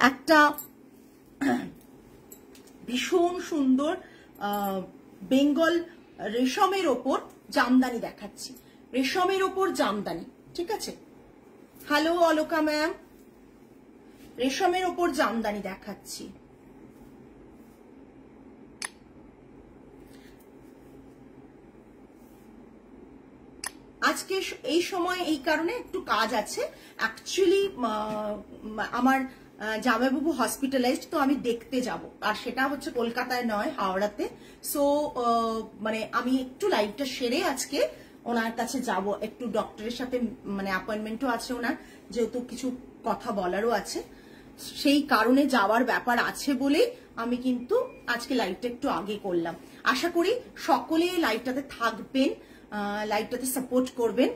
একটা ভীষণ সুন্দর বেঙ্গল রেশমের ওপর জামদানি দেখাচ্ছি, রেশমের ওপর জামদানি। ঠিক আছে, হ্যালো অলোকা ম্যাম, রেশমের ওপর জামদানি দেখাচ্ছি। আজকে এই সময় এই কারণে একটু কাজ আছে, অ্যাকচুয়ালি আমার জামাইবাবু হসপিটালাইজড, তো আমি দেখতে যাব, আর সেটা হচ্ছে কলকাতায় নয়, হাওড়াতে। সো মানে আমি একটু লাইভটা সেরে আজকে ওনার কাছে যাব, একটু ডক্টরের সাথে মানে অ্যাপয়েন্টমেন্টও আছে ওনার, যেহেতু কিছু কথা বলারও আছে, সেই কারণে যাওয়ার ব্যাপার আছে বলেই আমি কিন্তু আজকে লাইভটা একটু আগে করলাম। আশা করি সকলে লাইভটাতে থাকবেন, লাইভটাতে সাপোর্ট করবেন,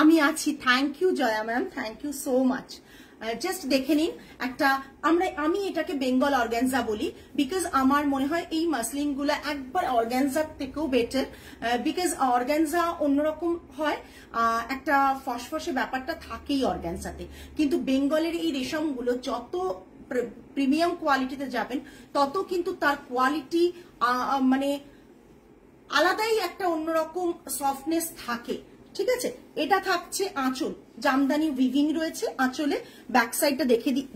আমি আছি। Thank you Jaya ma'am, thank you so much. Just দেখে নিন একটা, আমি এটাকে বেঙ্গল অর্গানজা বলি, বিকজ আমার মনে হয় এই মাসলিন গুলা একবার অর্গানজার থেকেও বেটার, বিকজ অর্গানজা অন্যরকম হয়, একটা ফসফসে ব্যাপারটা থাকেই অর্গানজাতে, কিন্তু বেঙ্গলের এই রেশমগুলো যত প্রিমিয়াম কোয়ালিটিতে যাবেন তত কিন্তু তার কোয়ালিটি মানে আলাদাই একটা অন্যরকম সফটনেস থাকে। ঠিক আছে, এটা থাকছে আঁচল, জামদানি উইভিং রয়েছে আঁচলে, ব্যাক সাইডটা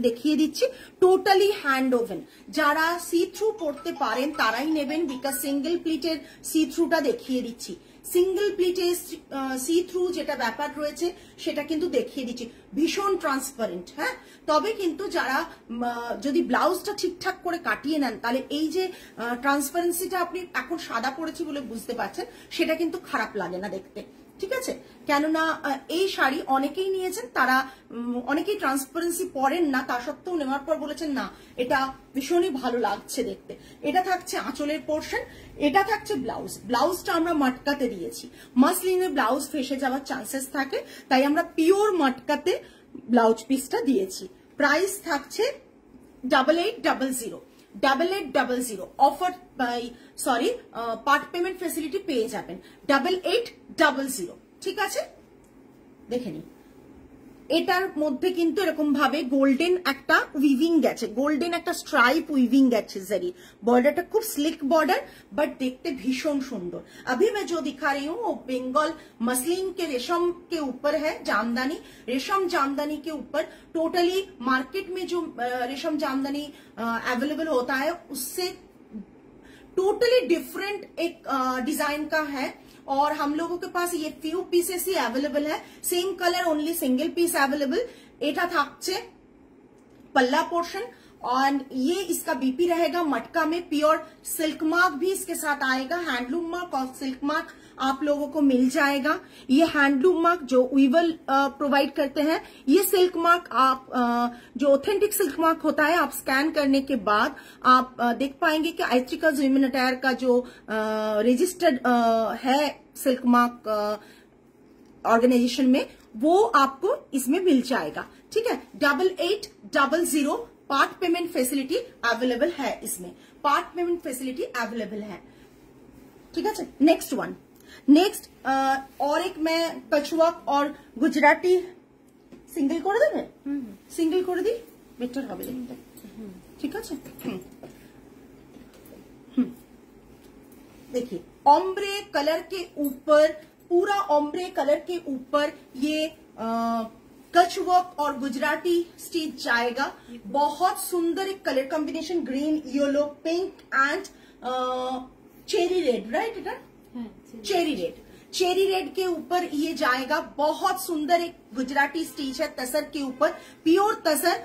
দেখিয়ে দিচ্ছি, টোটালি হ্যান্ড ওভেন। যারা সি থ্রু পড়তে পারেন তারাই নেবেন, বিকজ সিঙ্গেল প্লিটের সি থ্রুটা দেখিয়ে দিচ্ছি, সিঙ্গেল প্লিটের সি থ্রু যেটা ব্যাপার রয়েছে সেটা কিন্তু দেখিয়ে দিচ্ছি, ভীষণ ট্রান্সপারেন্ট। হ্যাঁ, তবে কিন্তু যারা যদি ব্লাউজটা ঠিকঠাক করে কাটিয়ে নেন, তাহলে এই যে ট্রান্সপারেন্সিটা আপনি এখন সাদা পড়েছি বলে বুঝতে পারছেন, সেটা কিন্তু খারাপ লাগে না দেখতে। ঠিক আছে, কেননা এই শাড়ি অনেকেই নিয়েছেন, তারা অনেকেই ট্রান্সপারেন্সি পরেন না, তা সত্ত্বেও নেওয়ার পর বলেছেন না এটা ভীষণই ভালো লাগছে দেখতে। এটা থাকছে আঁচলের পোর্শন, এটা থাকছে ব্লাউজ। ব্লাউজটা আমরা মটকাতে দিয়েছি, মাসলিনের ব্লাউজ ফেসে যাওয়ার চান্সেস থাকে, তাই আমরা পিওর মটকাতে ব্লাউজ পিসটা দিয়েছি। প্রাইস থাকছে 8800, 8800 offer bye sorry part payment facility পেয়ে যাবেন 8800। ঠিক আছে, দেখে নিন। এটার মধ্যে কিন্তু এরকম ভাবে গোল্ডেন একটা উইভিং গেছে, গোল্ডেন একটা স্ট্রাইপ উইভিং গেছে जरी। बॉर्डरটা খুব स्लिक बॉर्डर, बट देखते भीषण सुंदर। अभी मैं जो दिखा रही हूँ वो बंगाल मसलिन के रेशम के ऊपर है जामदानी, रेशम जामदानी के ऊपर। टोटली मार्केट में जो रेशम जामदानी अवेलेबल होता है उससे टोटली डिफरेंट एक डिजाइन का है, और हम लोगों के पास ये फ्यू पीसेस ही अवेलेबल है, same colour only single piece available. एटा थाकছে पल्ला पोर्शन, और ये इसका बीपी रहेगा मटका में, प्योर सिल्क मार्क भी इसके साथ आएगा, हैंडलूम मार्क और सिल्क मार्क आप लोगों को मिल जाएगा। ये हैंडलूम मार्क जो वीवर प्रोवाइड करते हैं, ये सिल्क मार्क आप जो ऑथेंटिक सिल्क मार्क होता है, आप स्कैन करने के बाद आप देख पाएंगे कि आइट्रिका ह्यूमैनिटायर का जो रजिस्टर्ड है सिल्क मार्क ऑर्गेनाइजेशन में, वो आपको इसमें मिल जाएगा। ठीक है, 8800 पार्ट पेमेंट फैसिलिटी अवेलेबल है, इसमें पार्ट पेमेंट फैसिलिटी अवेलेबल है। ठीक है, नेक्स्ट वन, नेक्स्ट और एक मैं कछुआ और गुजराती सिंगल कर देबे, सिंगल कर दी बेटर হবে দেখতে। ঠিক আছে, देखिए ओम्ब्रे कलर के ऊपर, पूरा ओम्ब्रे कलर के ऊपर ये कच वर्क और गुजराती स्टिच जाएगा। बहुत सुंदर एक colour combination, green, yellow, pink and cherry red, right? It cherry red, cherry red के ऊपर ये जाएगा। बहुत सुंदर एक गुजराती स्टिच है तसर के ऊपर, प्योर तसर।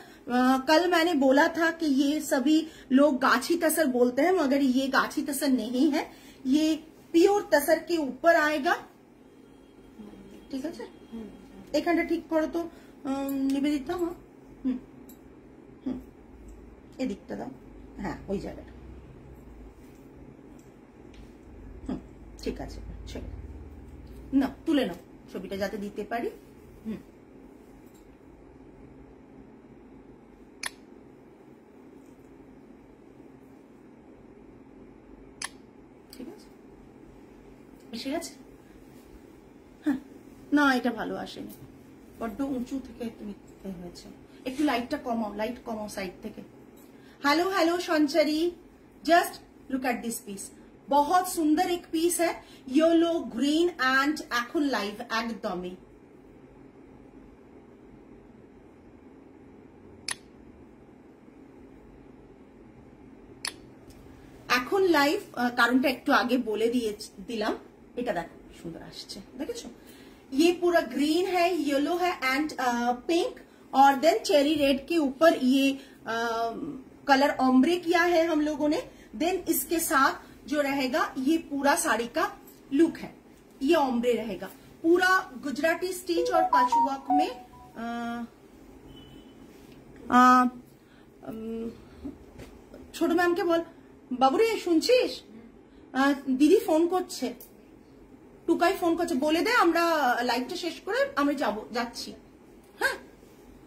कल मैंने बोला था कि ये सभी लोग गाछी तसर बोलते हैं, मगर ये गाछी तसर नहीं है, ये प्योर तसर के ऊपर आएगा। ठीक है, এখানটা ঠিক করো তো নিবেদিতা। এদিকটা দাও, হ্যাঁ ওই জায়গাটা, ঠিক আছে, না তুলে নাও ছবিটা যাতে দিতে পারি। ঠিক আছে, এসে গেছে। হ্যাঁ, না এটা ভালো আসেনি, বড্ড উঁচু থেকে তুমি হয়েছে। একটু লাইটটা কমাও, লাইট কমাও সাইড থেকে। Hello hello Sanchari, just look at this piece, बहुत सुंदर एक पीस है, येलो ग्रीन एंड এখন লাইভ একদমই। এখন লাইভ কারণটা একটু আগে বলে দিলাম। এটা দেখো সুন্দর আসছে, দেখেছো? ये पूरा ग्रीन है, येलो है एंड पिंक, और देन चेरी रेड के ऊपर ये कलर ऑम्ब्रे किया है हम लोगों ने। देन इसके साथ जो रहेगा ये पूरा साड़ी का लुक है, ये ऑम्ब्रे रहेगा पूरा गुजराती स्टिच और कचवर्क में। ছোট ম্যামকে বল, বাবুরে শুনছিস? দিদি ফোন করছে, টুকাই ফোন করছে, বলে দে আমরা লাইভটা শেষ করে আমরা যাচ্ছি। হ্যাঁ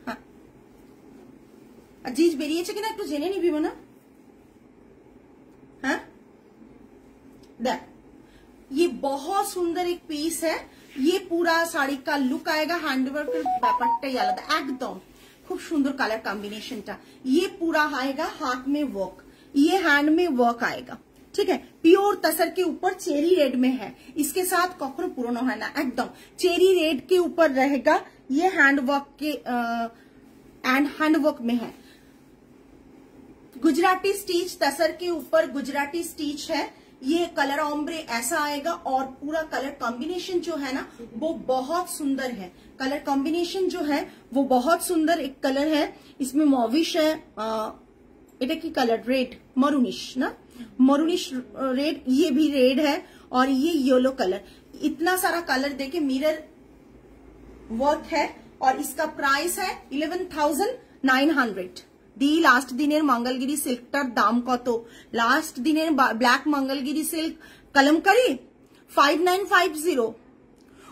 হ্যাঁ, জিজ বেরিয়েছে কিনা একটু জেনে নিবি না। हाँ देख, ये बहुत सुंदर एक पीस है, ये पूरा साड़ी का लुक आएगा, हैंडवर्क ব্যাপারটাই আলাদা একদম, খুব সুন্দর কালার কম্বিনেশনটা। ये पूरा आएगा हाथ में वर्क, ये हैंड में वर्क आएगा, ठीक है। प्योर तसर के ऊपर चेरी रेड में है, इसके साथ कखनो पुरानो है ना, एकदम चेरी रेड के ऊपर रहेगा, ये हैंडवर्क के हैंडवर्क में है। गुजराती स्टिच तसर के ऊपर गुजराती स्टिच है, ये कलर ऑम्ब्रे ऐसा आएगा, और पूरा कलर कॉम्बिनेशन जो है ना वो बहुत सुंदर है। कलर कॉम्बिनेशन जो है वो बहुत सुंदर एक कलर है, इसमें मॉविश है, এটা কি कलर रेड, मरूनिश ना, मरूनिश रेड, ये भी रेड है, और ये येलो कलर, इतना सारा कलर देके मिरर वर्क है, और इसका प्राइस है 11,900। দি লাস্ট দিনের মঙ্গলগিরি সিল্কটার দাম কত? লাস্ট দিনের black Mangalagiri silk Kalamkari 5950।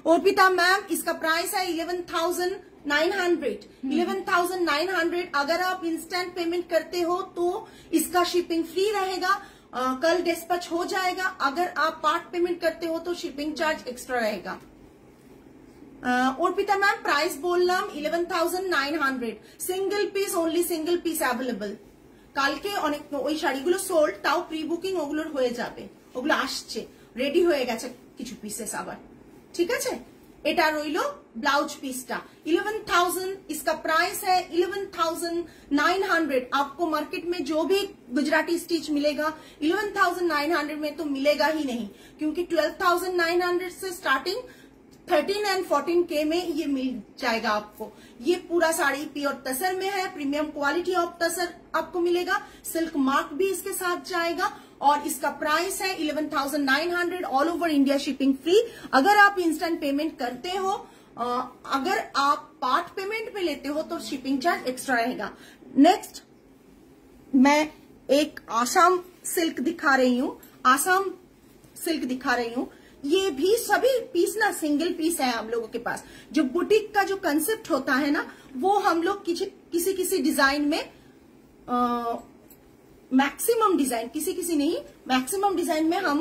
Arpita ma'am इसका प्राइस है 11,900। 11,900 अगर आप इंस्टेंट पेमेंट करते हो तो इसका शिपिंग फ्री रहेगा, कल डिस्पैच हो जाएगा। अगर आप पार्ट पेमेंट करते हो तो शिपिंग चार्ज एक्स्ट्रा रहेगा। अर्पिता मैम प्राइस बोललाम 11,900, single piece, only single piece available. কালকে অনেক ওই শাড়িগুলো সোল্ড, তাও প্রি বুকিং ওগুলোর হয়ে যাবে, ওগুলো আসছে, রেডি হয়ে গেছে কিছু পিসেস আবার, ঠিক আছে। এটা রইলো ब्लाउज पीसटा 11,000, इसका प्राइस है 11,900। आपको मार्केट में जो भी गुजराती स्टिच मिलेगा 11,900 में तो मिलेगा ही नहीं, क्योंकि 12,900 से स्टार्टिंग 13 एंड 14K में ये मिल जाएगा आपको। ये पूरा साड़ी प्योर तसर में है, प्रीमियम क्वालिटी ऑफ तसर आपको मिलेगा, सिल्क मार्क भी इसके साथ जाएगा, और इसका प्राइस है 11,900, all over India shipping free. अगर आप इंस्टेंट पेमेंट करते हो, अगर आप पार्ट पेमेंट में लेते हो तो शिपिंग चार्ज एक्स्ट्रा रहेगा। नेक्स्ट मैं एक आसाम सिल्क दिखा रही हूँ, आसाम सिल्क दिखा रही हूँ। ये भी सभी पीस ना सिंगल पीस है हम लोगों के पास। जो बुटीक का जो कंसेप्ट होता है ना, वो हम लोग किसी डिजाइन में मैक्सिमम डिजाइन, किसी नहीं, मैक्सिमम डिजाइन में हम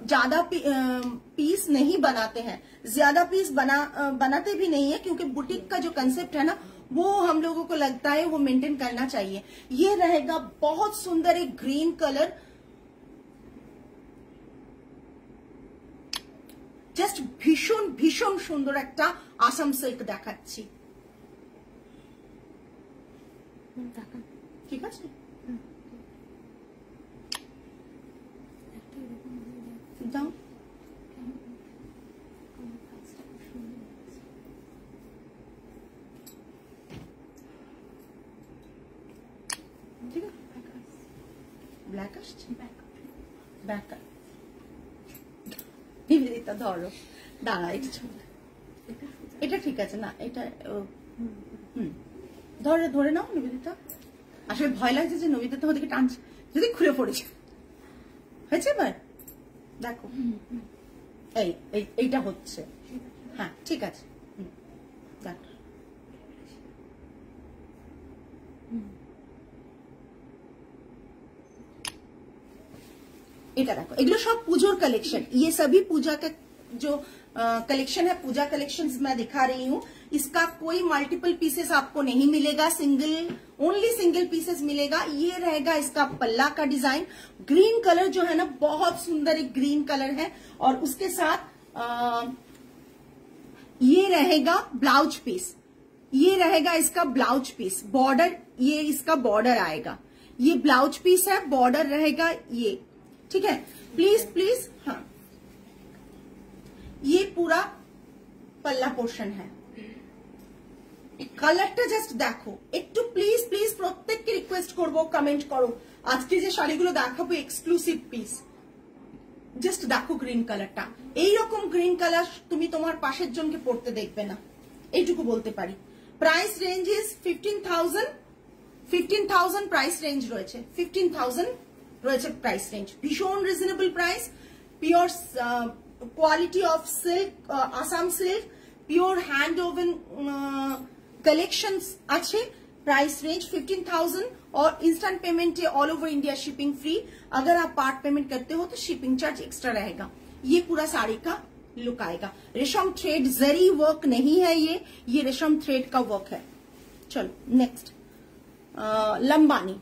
ज्यादा पीस नहीं बनाते हैं, ज्यादा पीस बनाते भी नहीं है, क्योंकि बुटीक का जो कंसेप्ट है ना वो हम लोगों को लगता है वो मेंटेन करना चाहिए। ये रहेगा बहुत सुंदर एक ग्रीन कलर, জাস্ট ভীষণ ভীষণ সুন্দর একটা আসাম সিল্ক দেখাচ্ছি, ঠিক আছে। দাও ঠিক আছে, ব্ল্যাক আসছে, ব্ল্যাক নিবেদিতা ধরো, দাঁড়া এটা ঠিক আছে না, এটা ধরে নাও নিবেদিতা। আসলে ভয় লাগছে যে নিবেদিতা ওদিকে টানছে, যদি খুলে পড়েছে, হয়েছে এবার দেখো, এইটা হচ্ছে, হ্যাঁ ঠিক আছে, দেখো এটা দেখো, এগুলো সব পুজোর कलेक्शन, ये सभी पूजा का जो कलेक्शन है, पूजा कलेक्शंस मैं दिखा रही हूँ। इसका कोई मल्टीपल पीसेस आपको नहीं मिलेगा, ओनली सिंगल पीसेस मिलेगा। ये रहेगा इसका पल्ला का डिजाइन। ग्रीन कलर जो है ना बहुत सुंदर एक ग्रीन कलर है, और उसके साथ ये रहेगा ब्लाउज पीस, ये रहेगा इसका ब्लाउज पीस। बॉर्डर, ये इसका बॉर्डर आएगा, ये ब्लाउज पीस है, बॉर्डर रहेगा ये, ठीक है। प्लीज प्लीज, हाँ, ये पूरा पल्ला पोर्शन है। কালারটা জাস্ট দেখো একটু, প্লিজ প্লিজ প্রত্যেককে রিকোয়েস্ট করব কমেন্ট করো। আজকে যে শাড়িগুলো দেখাবো এক্সক্লুসিভ পিস, জাস্ট দেখো গ্রিন কালারটা। এইরকম গ্রিন কালার তুমি তোমার পাশের জনকে পড়তে দেখবে না, এইটুকু বলতে পারি। Price range is 15,000 price range রয়েছে, 15,000 রয়েছে প্রাইস রেঞ্জ। ভীষণ reasonable price. Pure quality of silk, Assam silk, pure hand woven collection अच्छे। प्राइस रेंज 15,000 और इंस्टेंट पेमेंट है, all over India shipping free. अगर आप पार्ट पेमेंट करते हो तो शिपिंग चार्ज एक्स्ट्रा रहेगा। ये पूरा साड़ी का लुक आएगा। रेशम थ्रेड, जरी वर्क नहीं है ये रेशम थ्रेड का वर्क है। चलो नेक्स्ट, लंबानी।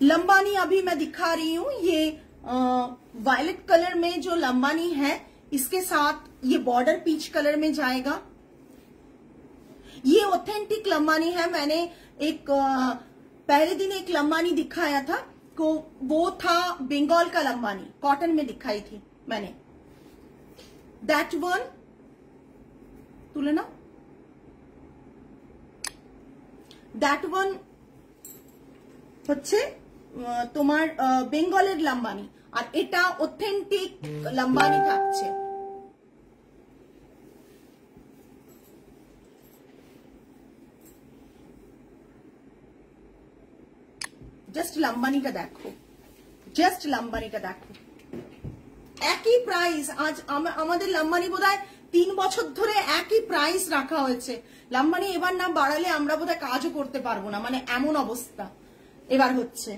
लंबानी अभी मैं दिखा रही हूं, ये वायलेट कलर में जो लंबानी है, इसके साथ ये बॉर्डर पीच कलर में जाएगा। ये ऑथेंटिक लंबानी है। मैंने एक पहले दिन एक लंबानी दिखाया था, वो था बंगाल का लंबानी, कॉटन में दिखाई थी मैंने। दैट वन तुले ना, दैट वन হচ্ছে তোমার বেঙ্গলের লম্বানি, আর এটা অথেন্টিক লম্বানি থাকছে। জাস্ট লম্বানিটা দেখো, জাস্ট লম্বানিটা দেখো, একই প্রাইস। আজ আমাদের লম্বানি বোধহয় 3 বছর ধরে একই প্রাইস রাখা হয়েছে। লম্বানি এবার না বাড়ালে আমরা বোধহয় কাজও করতে পারবো না, মানে এমন অবস্থা এবার হচ্ছে।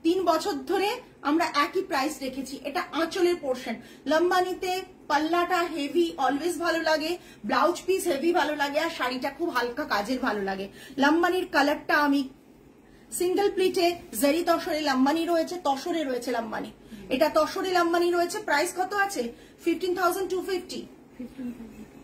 3 বছর ধরে আমরা একই প্রাইস রেখেছি। এটা আঁচলের পোর্শন। লম্বানিতে পাল্লাটা হেভি অলওয়েজ ভালো লাগে, ব্লাউজ পিস হেভি ভালো লাগে, আর শাড়িটা খুব হালকা কাজের ভালো লাগে। লম্বানির কালারটা আমি সিঙ্গেল প্লিটে জারি তসরে লম্বানি রয়েছে, তসরে রয়েছে লম্বানি, এটা তসরে লম্বানি রয়েছে। প্রাইস কত আছে? 15,250।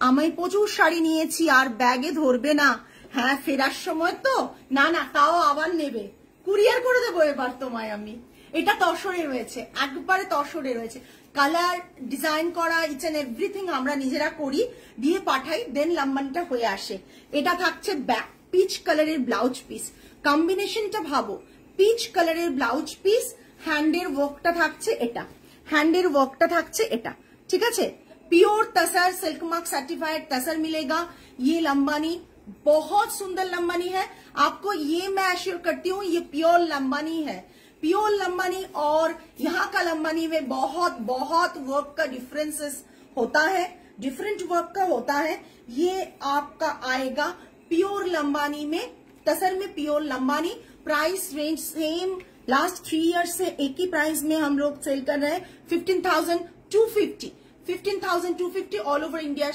আমি প্রচুর শাড়ি নিয়েছি, আর ব্যাগে ধরবে না। হ্যাঁ, ফেরার সময় তো না না, তাও আবার নেবে, কুরিয়ার করে দেবো এবার তোমায় আমি। এটা তসরে রয়েছে, একবারে তসরে রয়েছে। কালার ডিজাইন করা ইচ এন্ড এভরিথিং আমরা নিজেরা করি, দিয়ে পাঠাই, দেন লম্বানিটা হয়ে আসে। এটা থাকছে ব্যাক পিচ কালারের ব্লাউজ পিস। কম্বিনেশনটা ভাবো, পিচ কালারের ব্লাউজ পিস, হ্যান্ডের ওয়ার্কটা থাকছে এটা, হ্যান্ডের ওয়ার্কটা থাকছে এটা, ঠিক আছে। प्योर तसर, सिल्क मार्क सर्टिफाइड तसर मिलेगा। ये लंबानी बहुत सुंदर लंबानी है। आपको ये मैं एश्योर करती हूँ, ये प्योर लंबानी है, प्योर लंबानी। और यहाँ का लंबानी में बहुत बहुत वर्क का डिफरेंसेस होता है, डिफरेंट वर्क का होता है। ये आपका आएगा प्योर लंबानी में, तसर में pure Lambani. Price range same, last 3 years से एक ही प्राइस में हम लोग सेल कर रहे हैं, 15,250। 15,250 all over India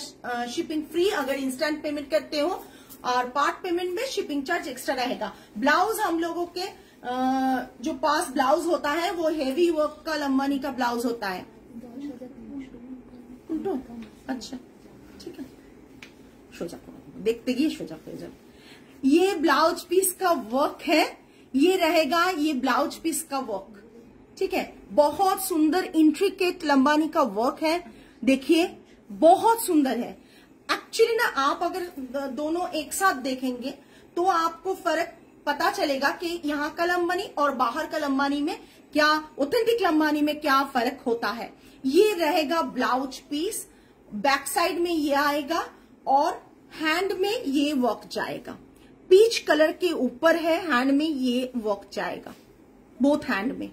shipping free अगर इंस्टेंट पेमेंट करते हो, और पार्ट पेमेंट में शिपिंग चार्ज एक्स्ट्रा रहेगा। ब्लाउज हम लोगों के जो पास ब्लाउज होता है वो हेवी वर्क का लंबानी का ब्लाउज होता है। अच्छा ठीक है, सोजा देखते गए सोजा हो जाए। ये ब्लाउज पीस का वर्क है, ये रहेगा ये ब्लाउज पीस का वर्क, ठीक है। बहुत सुंदर इंट्रिकेट लंबानी का वर्क है, देखिए बहुत सुंदर है। एक्चुअली ना आप अगर दोनों एक साथ देखेंगे तो आपको फर्क पता चलेगा कि यहाँ का लंबानी और बाहर का लंबानी में क्या, ऑथेंटिक लंबानी में क्या फर्क होता है। ये रहेगा ब्लाउज पीस, बैक साइड में ये आएगा, और हैंड में ये वर्क जाएगा। पीच कलर के ऊपर है, हैंड में ये वर्क जाएगा, बोथ हैंड में,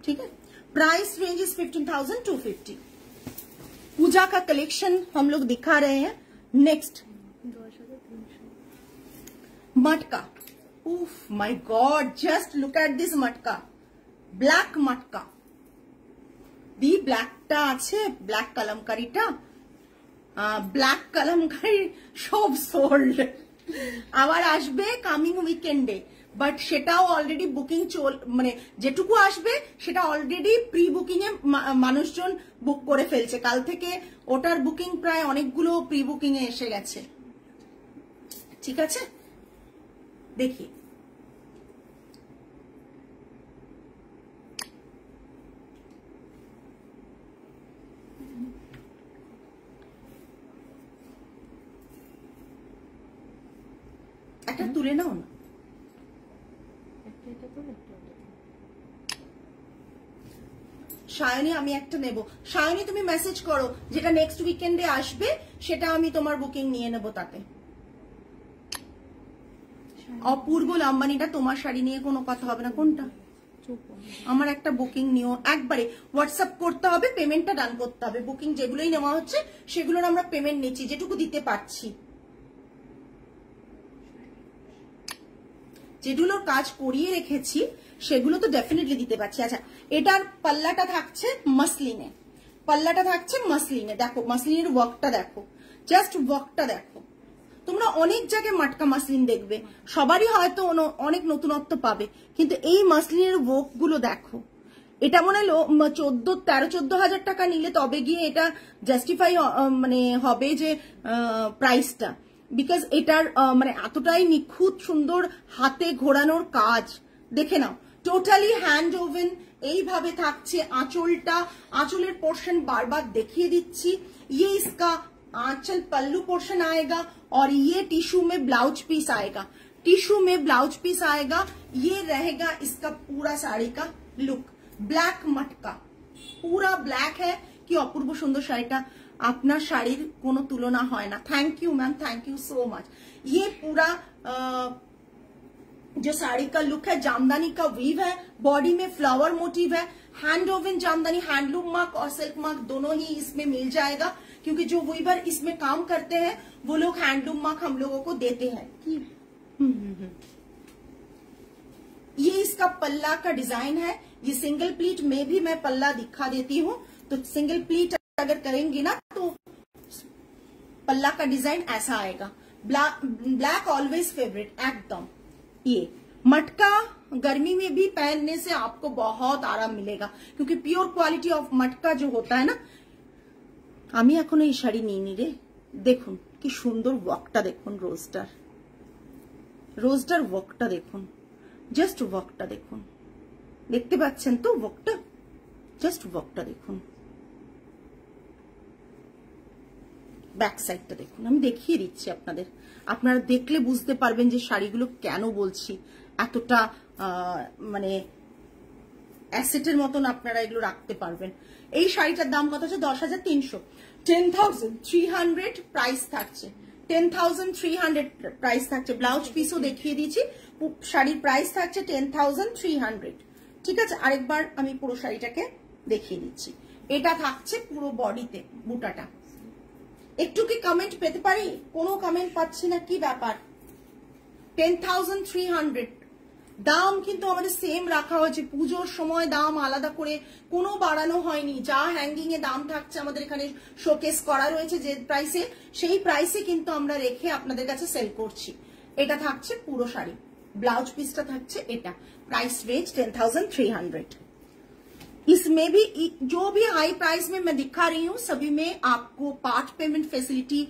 ठीक है। Price range is 15,250। पूजा का कलेक्शन हम लोग दिखा रहे हैं। नेक्स्ट मटका। उफ my God, just look at this मटका, ब्लैक मटका। दी ब्लैकटा আছে, ব্ল্যাক কালামকারিটা ব্ল্যাক কালামকারি সব সোল্ড, আবার আসবে কামিং উইকেন্ডে, বাট সেটাও অলরেডি বুকিং মানে যেটুকু আসবে সেটা অলরেডি প্রি বুকিং এ মানুষজন বুক করে ফেলছে। কাল থেকে ওটার বুকিং প্রায় অনেকগুলো প্রি বুকিং এ এসে গেছে। ঠিক আছে, দেখি একটা তুলে নাও না। সায়নী আমি একটা নেব। সায়নী তুমি মেসেজ করো যেটা নেক্সট উইকেন্ডে আসবে সেটা আমি তোমার বুকিং নিয়ে নেব। তাতে অপূর্ব লাম্বানিটা তোমার শাড়ি নিয়ে কোনো কথা হবে না। কোনটা? আমার একটা বুকিং নিও একবারে, হোয়াটসঅ্যাপ করতে হবে, পেমেন্টটা ডান করতে হবে। বুকিং যেগুলোই নেওয়া হচ্ছে সেগুলোর আমরা পেমেন্ট নিচ্ছি যেটুকু দিতে পারছি। যেগুলোর কাজ করিয়ে রেখেছি সেগুলো তো ডেফিনেটলি দিতে পারছি। আচ্ছা, এটার পাল্লাটা থাকছে মাসলিনে, পাল্লাটা থাকছে মাসলিনে। দেখো মাসলিনের ওয়ার্কটা দেখো, জাস্ট ওয়ার্কটা দেখো। তোমরা অনেক জায়গায় মাটকা মাসলিন দেখবে, সবারই হয়তো অনেক নতুনত্ব পাবে, কিন্তু এই মাসলিনের ওয়ার্ক গুলো দেখো। এটা মনে হলো 13-14 হাজার টাকা নিলে তবে গিয়ে এটা জাস্টিফাই মানে হবে যে প্রাইসটা, বিকজ এটার মানে এতটাই নিখুঁত সুন্দর হাতে ঘোরানোর কাজ। দেখে নাও, টোটালি হ্যান্ড ওভেন এইভাবে থাকছে। আঁচলটা, আঁচলের পোর্শন বারবার দেখিয়ে দিচ্ছি। ये इसका आंचल पल्लू पोर्शन आएगा और ये टिश्यू में ब्लाउज पीस आएगा। टिश्यू में ब्लाउज पीस आएगा। ये रहेगा इसका पूरा साड़ी का लुक। ब्लैक मटका पूरा ब्लैक है कि अपूर्व सुंदर শাড়িটা আপনার শাড়ির কোনো তুলনা হয় না। Thank you ma'am, thank you so much. ये पूरा जो साड़ी का लुक है जामदानी का वीव है, बॉडी में फ्लावर मोटिव है, hand oven jamdani, handloom mark और सिल्क मार्क दोनों ही इसमें मिल जाएगा, क्योंकि जो वीवर इसमें काम करते हैं वो लोग हैंडलूम मार्क हम लोगों को देते हैं। ये इसका पल्ला का डिजाइन है। ये सिंगल प्लीट में भी मैं पल्ला दिखा देती हूँ। तो सिंगल प्लीट अगर करेंगे ना तो पल्ला का डिजाइन ऐसा आएगा। ब्लैक ऑलवेज फेवरेट एकदम। ये मटका गर्मी में भी पहनने से आपको बहुत आराम मिलेगा, क्योंकि प्योर क्वालिटी ऑफ मटका जो होता है ना। আমি এখনো এই শাড়ি নিইনি রে। দেখুন কি সুন্দর ওয়ার্কটা, দেখুন রোজটার, রোজটার ওয়ার্কটা দেখুন, জাস্ট ওয়ার্কটা দেখুন। দেখতে পাচ্ছেন তো ওয়ার্কটা? জাস্ট ওয়ার্কটা দেখুন, ব্যাক সাইডটা দেখুন। আমি দেখিয়ে দিচ্ছি আপনাদের, আপনারা দেখলে বুঝতে পারবেন যে শাড়িগুলো কেন বলছি এতটা মানে অ্যাসেটের মতন আপনারা এগুলো রাখতে পারবেন। এই শাড়িটার দাম কত হচ্ছে? 10,300, 10,300 প্রাইস থাকছে। 10,300 প্রাইস থাকছে। ব্লাউজ পিসও দেখিয়ে দিয়েছি। শাড়ির প্রাইস থাকছে 10,300। ঠিক আছে, আরেকবার আমি পুরো শাড়িটাকে দেখিয়ে দিচ্ছি। এটা থাকছে পুরো বডিতে বুটাটা। একটু কি কমেন্ট পেতে পারি? কোনো কমেন্ট পাচ্ছি না, কি ব্যাপার? 10,300 দাম কিন্তু আমাদের সেম রাখা হয়েছে। পুজোর সময় দাম আলাদা করে কোনো বাড়ানো হয়নি। যা হ্যাঙ্গিং এ দাম থাকছে আমাদের এখানে শোকেস করা রয়েছে যে প্রাইসে, সেই প্রাইসে কিন্তু আমরা রেখে আপনাদের কাছে সেল করছি। এটা থাকছে পুরো শাড়ি, ব্লাউজ পিসটা থাকছে এটা। Price range 10,300। इसमें भी जो भी हाई प्राइस में मैं दिखा रही हूँ सभी में आपको पार्ट पेमेंट फैसिलिटी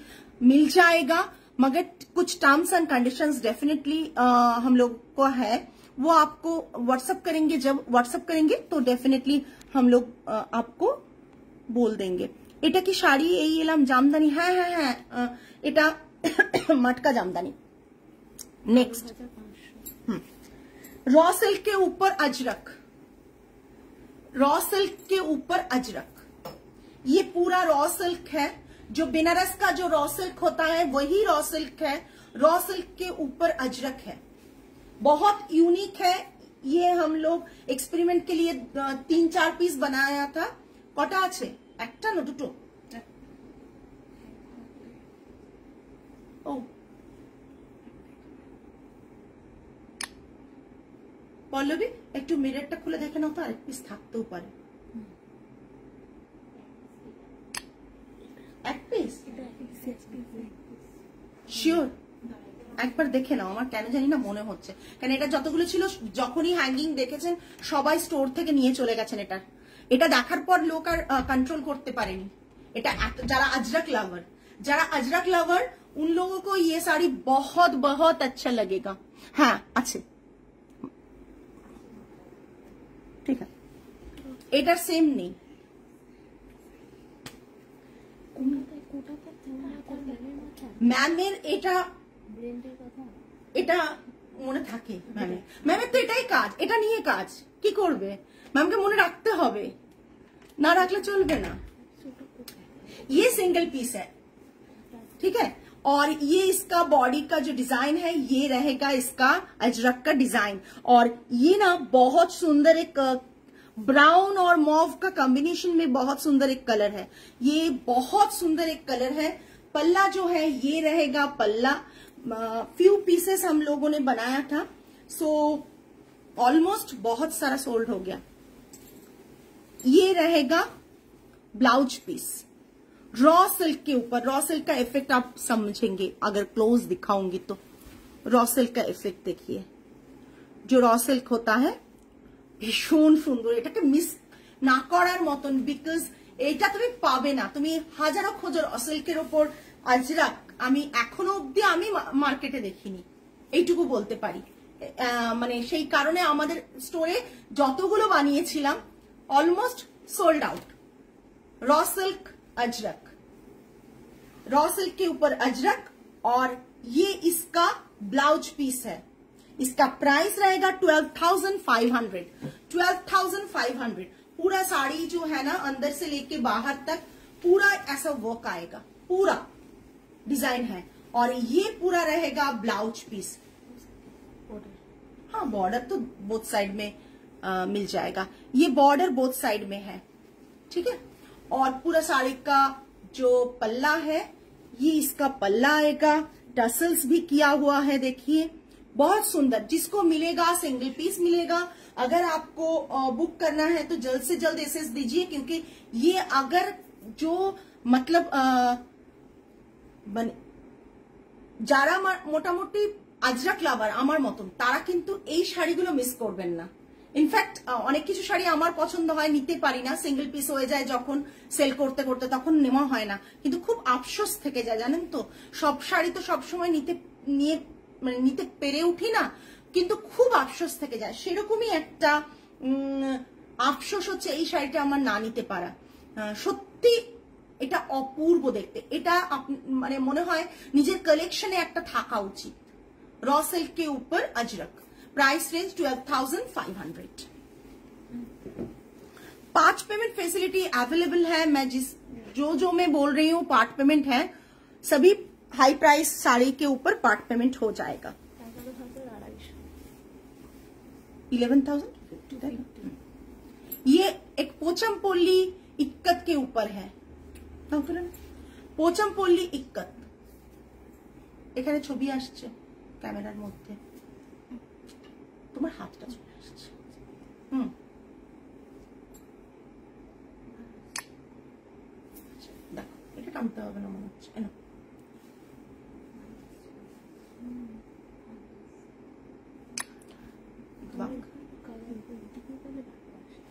मिल जाएगा, मगर कुछ टर्म्स एंड कंडीशंस डेफिनेटली हम लोग को है, वो आपको व्हाट्सएप करेंगे। जब व्हाट्सएप करेंगे तो डेफिनेटली हम लोग आपको बोल देंगे। এটা কি শাড়ি? এই এলাম জামদানি। হ্যাঁ হ্যাঁ হ্যাঁ, এটা मटका जामदानी। नेक्स्ट रॉ सिल्क के ऊपर अजरक, रॉ सिल्क के ऊपर अजरक। ये पूरा रॉ सिल्क है। जो बनारस का जो रॉ सिल्क होता है वही रॉ सिल्क है। रॉ सिल्क के ऊपर अजरक है, बहुत यूनिक है। ये हम लोग एक्सपेरिमेंट के लिए 3-4 पीस बनाया था। कटा आछे? একটা না দুটো? ও পল্লবী একটু মিররটা খুলে দেখে নাও তো, আরেক পিস থাকতেও পারে। এক পিস শিওর একবার দেখে নাও, আমার কেন জানি না মনে হচ্ছে, কারণ এটা যতগুলো ছিল যখনই হ্যাঙ্গিং দেখেছেন সবাই স্টোর থেকে নিয়ে চলে গেছেন। এটা দেখার পর লোক আর कंट्रोल করতে পারেনি। এটা যারা अजरक लवर उन लोगों को ये साड़ी बहुत बहुत अच्छा लगेगा। हाँ अच्छे ठीक है, एटार सेम नहीं, ম্যামের এটা মনে থাকে, ম্যামের তো এটাই কাজ, এটা নিয়ে কাজ কি করবে, ম্যামকে মনে রাখতে হবে, না রাখলে চলবে না। ये सिंगल पीस है, ठीक है, और ये इसका बॉडी का जो डिजाइन है ये रहेगा इसका अजरक का डिजाइन। और ये ना बहुत सुंदर एक ब्राउन और मॉव का कॉम्बिनेशन में बहुत सुंदर एक कलर है, ये बहुत सुंदर एक कलर है। पल्ला जो है ये रहेगा पल्ला, फ्यू पीसेस हम लोगों ने बनाया था, सो ऑलमोस्ट बहुत सारा सोल्ड हो गया। ये रहेगा ब्लाउज पीस रॉ सिल्क के ऊपर। रॉ सिल्क का इफेक्ट आप समझेंगे अगर क्लोज दिखाऊंगी तो। रॉ सिल्क का इफेक्ट देखिए, जो रॉ सिल्क होता है ভীষণ সুন্দর, এটাকে মিস না করার মতন, বিকজ এটা তুমি পাবে না, তুমি হাজারো খোঁজো র সিল্কের ওপর আজরাক, আমি এখনো অব্দি আমি মার্কেটে দেখিনি, এইটুকু বলতে পারি। মানে সেই কারণে আমাদের স্টোরে যতগুলো বানিয়েছিলাম almost sold out. Raw silk Ajrak, raw silk के ऊपर अजरक, और ये इसका ब्लाउज पीस है। इसका प्राइस रहेगा 12,500। 12,500 पूरा साड़ी जो है ना अंदर से लेके बाहर तक पूरा ऐसा वर्क आएगा, पूरा डिजाइन है, और ये पूरा रहेगा ब्लाउज पीस। हाँ बॉर्डर तो बोथ साइड में मिल जाएगा, ये बॉर्डर बोथ साइड में है, ठीक है। और पूरा साड़ी का जो पल्ला है ये इसका पल्ला आएगा, टसल्स भी किया हुआ है, देखिए बहुत सुंदर। जिसको मिलेगा सिंगल पीस मिलेगा, अगर आपको बुक करना है तो जल्द से जल्द एसएस दीजिए, क्योंकि ये अगर जो मतलब যারা মোটামুটি আজরাক লাভার আমার মতন তারা কিন্তু এই শাড়িগুলো মিস করবেন না। ইনফ্যাক্ট অনেক কিছু শাড়ি আমার পছন্দ হয়, নিতে পারি না, সিঙ্গেল পিস হয়ে যায় যখন সেল করতে করতে, তখন নেওয়া হয় না, কিন্তু খুব আফসোস থেকে যায় জানেন তো। সব শাড়ি তো সবসময় নিতে পেরে উঠি না, কিন্তু খুব আফসোস থেকে যায়। সেরকমই একটা আফসোস হচ্ছে এই শাড়িটা আমার না নিতে পারা। সত্যি এটা অপূর্ব দেখতে, এটা মানে মনে হয় নিজের কালেকশনে একটা থাকা উচিত। रॉ सिल्क के ऊपर Ajrak, price range 12,500। 5 payment facility available है। मैं जो मैं बोल रही हूँ पार्ट पेमेंट है, सभी हाई प्राइस साड़ी के ऊपर पार्ट पेमेंट हो जाएगा। 11,000। ये एक पोचमपल्ली इक्कत के ऊपर है, पोचमपल्ली इक्कत, এখানে ছবি আসছে ক্যামেরার মধ্যে, তোমার হাতটা চলে আসছে। দেখো এটা টানতে হবে না মনে হচ্ছে,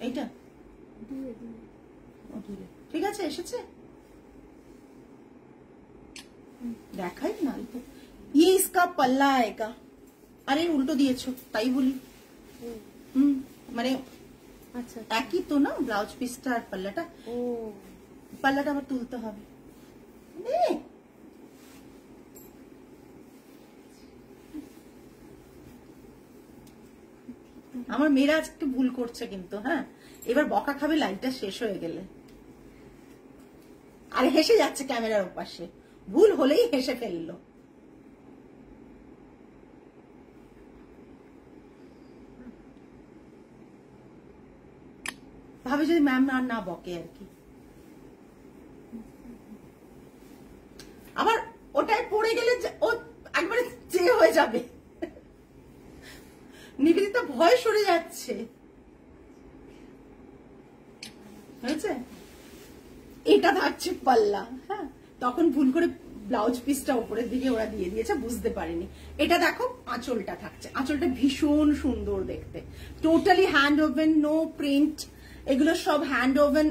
এইটা ঠিক আছে এসেছে, দেখাই না। ये इसका पल्ला आएगा। अरे उल्टो दिएছো তাই বলি, মানে আচ্ছা একই তো না, ব্লাউজ পিসটা আর পাল্লাটা। ও পাল্লাটা আবার তুলতে হবে। আমার মেয়েরা আজকে ভুল করছে কিন্তু, হ্যাঁ এবার বকা খাবে লাইনটা শেষ হয়ে গেলে। আর হেসে যাচ্ছে ক্যামেরার ওপাশে, ভুল হলেই হেসে ফেললো। ভাবে যদি ম্যাম আর না বকে আর কি। আবার ওটাই পড়ে গেলে ও একবারে যে হয়ে যাবে, নিবেদিতা ভয় সরে যাচ্ছে। হয়েছে, এটা থাকছে পাল্লা। হ্যাঁ তখন ভুল করে ব্লাউজ পিসটা উপরের দিকে ওরা দিয়ে দিয়েছে, বুঝতে পারিনি। এটা দেখো আঁচলটা থাকছে, আঁচলটা ভীষণ সুন্দর দেখতে, totally hand woven, no print, এগুলো সব হ্যান্ড ওভেন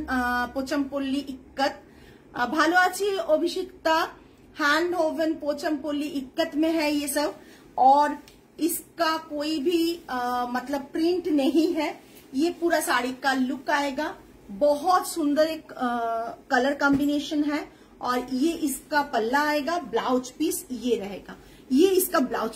পোচামপল্লী इक्कत। ভালো আছি অভিষিক্তা, हैंड ओवन पोचमपल्ली इक्कत में है ये सब, और इसका कोई भी मतलब प्रिंट नहीं है। ये पूरा साड़ी का लुक आएगा, बहुत सुंदर एक कलर कॉम्बिनेशन है, और ये इसका पल्ला आएगा, ब्लाउज पीस ये रहेगा, ये इसका ब्लाउज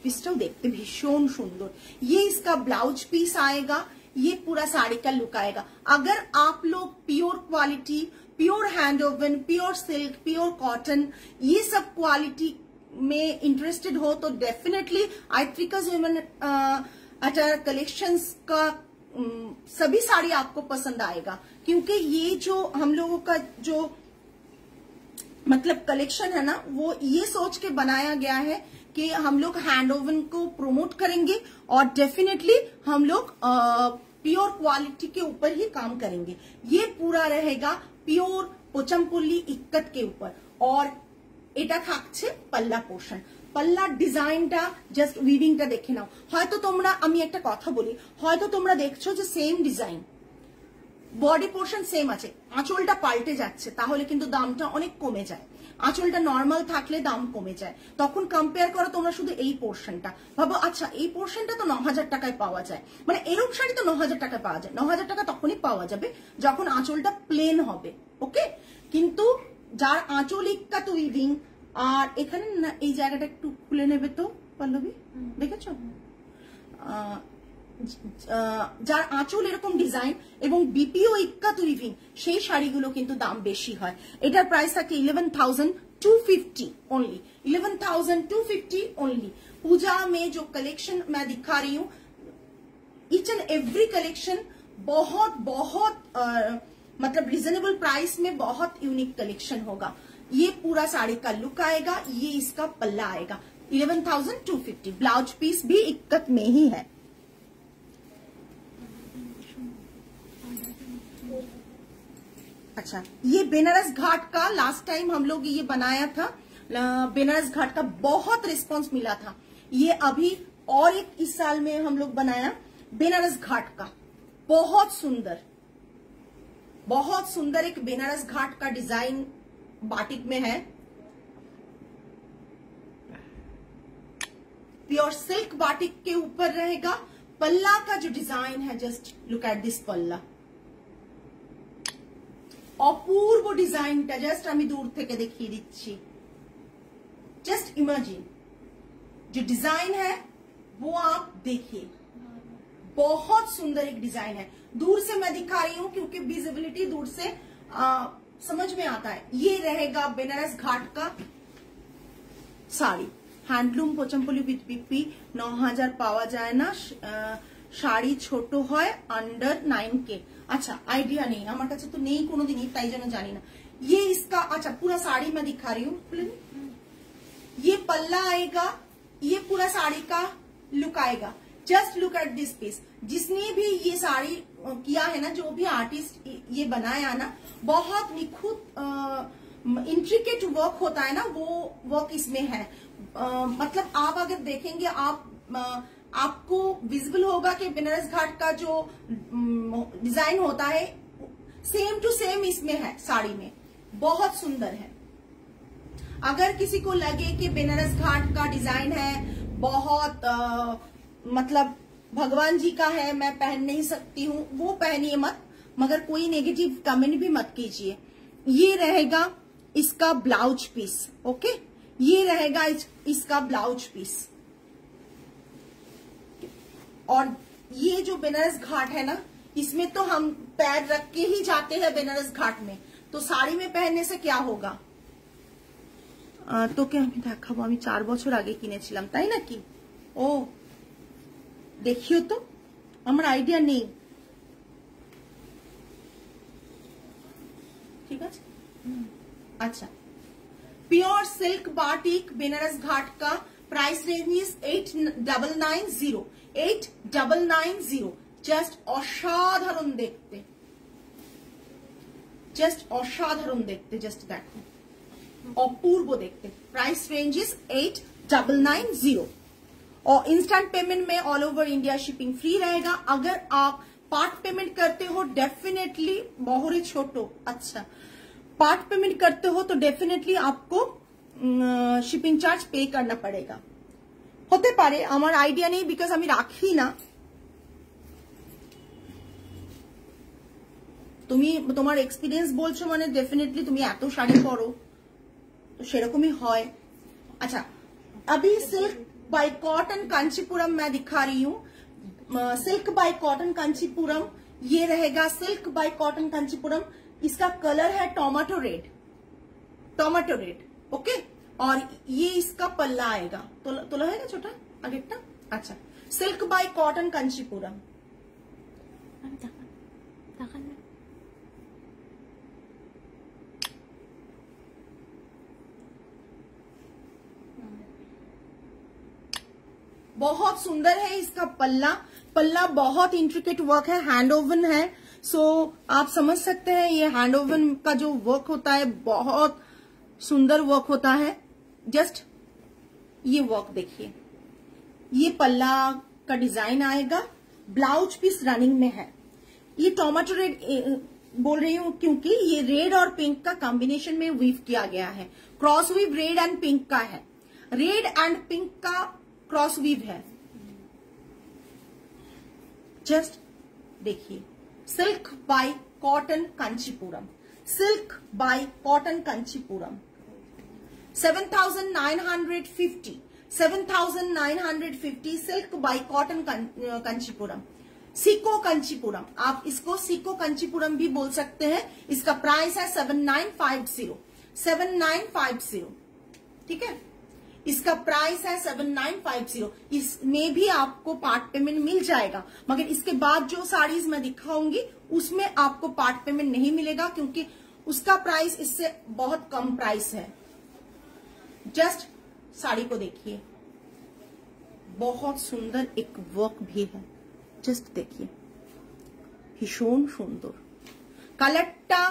पीसটাও দেখতে ভীষণ সুন্দর, ये इसका ब्लाउज पीस आएगा, ये पूरा साड़ी का लुक आएगा। अगर आप लोग pure quality, pure hand oven, pure silk, pure cotton, ये सब क्वालिटी में इंटरेस्टेड हो तो डेफिनेटली आइट्रिकाज वुमेन अटायर कलेक्शंस का सभी साड़ी आपको पसंद आएगा, क्योंकि ये जो हम लोगों का जो मतलब कलेक्शन है ना, वो ये सोच के बनाया गया है कि हम लोग हैंड ओवन को प्रमोट करेंगे, और डेफिनेटली हम लोग प्योर क्वालिटी के ऊपर ही काम करेंगे। ये पूरा रहेगा प्योर पोचमपल्ली इक्कत के ऊपर, और এটা থাকছে পাল্লা পোর্শন। পাল্লা ডিজাইনটা জাস্ট উইভিংটা দেখে নাও। হয়তো তোমরা, আমি একটা কথা বলি, হয়তো তোমরা দেখছো যে same design, body portion same আছে, আঁচলটা পাল্টে যাচ্ছে, তাহলে কিন্তু দামটা অনেক কমে যায়। আঁচলটা নর্মাল থাকলে দাম কমে যায়, তখন কম্পেয়ার করো তোমরা শুধু এই পোর্শনটা, ভাবো আচ্ছা এই পোর্শনটা তো 9000 টাকায় পাওয়া যায়, মানে এরকম শাড়ি তো 9000 টাকায় পাওয়া যায়। 9000 টাকা তখনই পাওয়া যাবে যখন আঁচলটা প্লেন হবে, ওকে। কিন্তু যার আঁচল ইক্কাত উইভিং, আর এখানে না এই জায়গাটা একটু খুলে নেবে তো পল্লবী, দেখেছো, যার আঁচল এরকম ডিজাইন এবং বিপিও ইক্কাত উইভিং, সেই শাড়িগুলো কিন্তু দাম বেশি হয়। এটার প্রাইস থাকে 11,250 ओनली, 11,250 ओनली। पूजा में जो कलेक्शन मैं दिखा रही हूँ, ईच एंड एवरी कलेक्शन बहुत बहुत मतलब रिजनेबल प्राइस में बहुत यूनिक कलेक्शन होगा। ये पूरा साड़ी का लुक आएगा, ये इसका पल्ला आएगा, 11,250। ब्लाउज पीस भी इक्कत में ही है। अच्छा, ये बेनारस घाट का लास्ट टाइम हम लोग ये बनाया था, बेनारस घाट का बहुत रिस्पांस मिला था। ये अभी और एक इस साल में हम लोग बनाया बेनारस घाट का, बहुत सुंदर एक बेनारस घाट का डिजाइन बाटिक में है, प्योर सिल्क बाटिक के ऊपर रहेगा। पल्ला का जो डिजाइन है, जस्ट लुक एट दिस पल्ला, অপূর্ব ডিজাইনটা জাস্ট আমি দূর থেকে দেখিয়ে দিচ্ছি। जस्ट इमेजिन जो डिजाइन है वो आप देखिए, बहुत सुंदर एक डिजाइन है। दूर से मैं दिखा रही हूं क्योंकि विजिबिलिटी दूर से समझ में आता है। ये रहेगा बेनारस घाट का sari, handloom Pochampally with BP. 9000 पावा जाए ना, শাড়ি ছোট হয় अंडर 9K। अच्छा, आइडिया नहीं, हमारे काছে तो नहीं कोनो दिन, ताई जन जानी ना। ये इसका, अच्छा पूरा साड़ी मैं दिखा रही हूँ। ये पल्ला आएगा, ये पूरा साड़ी का लुक आएगा। Just look at this piece. जिसने भी ये साड़ी किया है ना, जो भी आर्टिस्ट ये बनाया ना, बहुत निखुत इंट्रिकेट वर्क होता है ना, वो वर्क इसमें है। मतलब आप अगर देखेंगे, आपको विजिबल होगा कि बेनारस घाट का जो डिजाइन होता है सेम टू सेम इसमें है साड़ी में, बहुत सुंदर है। अगर किसी को लगे कि बेनारस घाट का डिजाइन है बहुत मतलब भगवान जी का है, मैं पहन नहीं सकती हूँ, वो पहनिए मत, मगर कोई नेगेटिव कमेंट भी मत कीजिए। ये रहेगा इसका ब्लाउज पीस, ओके, ये रहेगा इसका ब्लाउज पीस। और ये जो बेनारस घाट है ना, इसमें तो हम पैर रख के ही जाते हैं बेनारस घाट में, तो साड़ी में पहनने से क्या होगा। তোকে আমি দেখাবো, আমি 4 বছর আগে কিনেছিলাম, তাই নাকি? ও দেখিও তো, আমার আইডিয়া নেই, ঠিক আছে। अच्छा, प्योर सिल्क बाटिक बेनारस घाट का प्राइस रेंज इज 8990, 8990। जस्ट असाधारण देखते, जस्ट असाधारण देखते, जस्ट देखो अपूर्व देखते। प्राइस रेंज इज 8990 और इंस्टेंट पेमेंट में all over India shipping free रहेगा। अगर आप पार्ट पेमेंट करते हो डेफिनेटली बहुरी छोटो, अच्छा पार्ट पेमेंट करते हो तो डेफिनेटली आपको शिपिंग चार्ज पे करना पड़ेगा। होते पारे আমার আইডিয়া নেই বিকজ আমি রাখি না। তুমি তোমার এক্সপেরিয়েন্স বলছো মানে डेफिनेटली তুমি এত শাড়ি পরো तो সেরকমই হয়। अच्छा अभी सिल्क बाय कॉटन कांचीपुरम मैं दिखा रही हूँ। सिल्क बाय कॉटन कांचीपुरम ये रहेगा। सिल्क बाय कॉटन कांचीपुरम इसका कलर है tomato red, tomato red okay. और ये इसका पल्ला आएगा, तोला है ना छोटा आगेटा। अच्छा सिल्क बाय कॉटन कांचीपुरम बहुत सुंदर है इसका पल्ला। पल्ला बहुत इंट्रिकेट वर्क है, हैंड ओवन है। सो आप समझ सकते हैं ये हैंड ओवन का जो वर्क होता है बहुत सुंदर वर्क होता है। जस्ट ये वर्क देखिए, ये पल्ला का डिजाइन आएगा। ब्लाउज पीस रनिंग में है। ये टोमेटो रेड बोल रही हूं क्योंकि ये रेड और पिंक का कॉम्बिनेशन में वीव किया गया है। Cross weave red and pink का है, रेड एंड पिंक का क्रॉस वीव है। जस्ट देखिए silk by cotton Kanchipuram, silk by cotton Kanchipuram 7950, 7950 silk by cotton Kanchipuram. सीको कांचीपुरम, आप इसको सीको कांचीपुरम भी बोल सकते हैं। इसका प्राइस है 7950, 7950 ठीक है। इसका प्राइस है 7950। इसमें भी आपको पार्ट पेमेंट मिल जाएगा, मगर इसके बाद जो साड़ीज मैं दिखाऊंगी उसमें आपको पार्ट पेमेंट नहीं मिलेगा क्योंकि उसका प्राइस इससे बहुत कम प्राइस है। जस्ट साड़ी को देखिए, बहुत सुंदर एक वर्क भी है। जस्ट देखिए भीषण सुंदर কালারটা,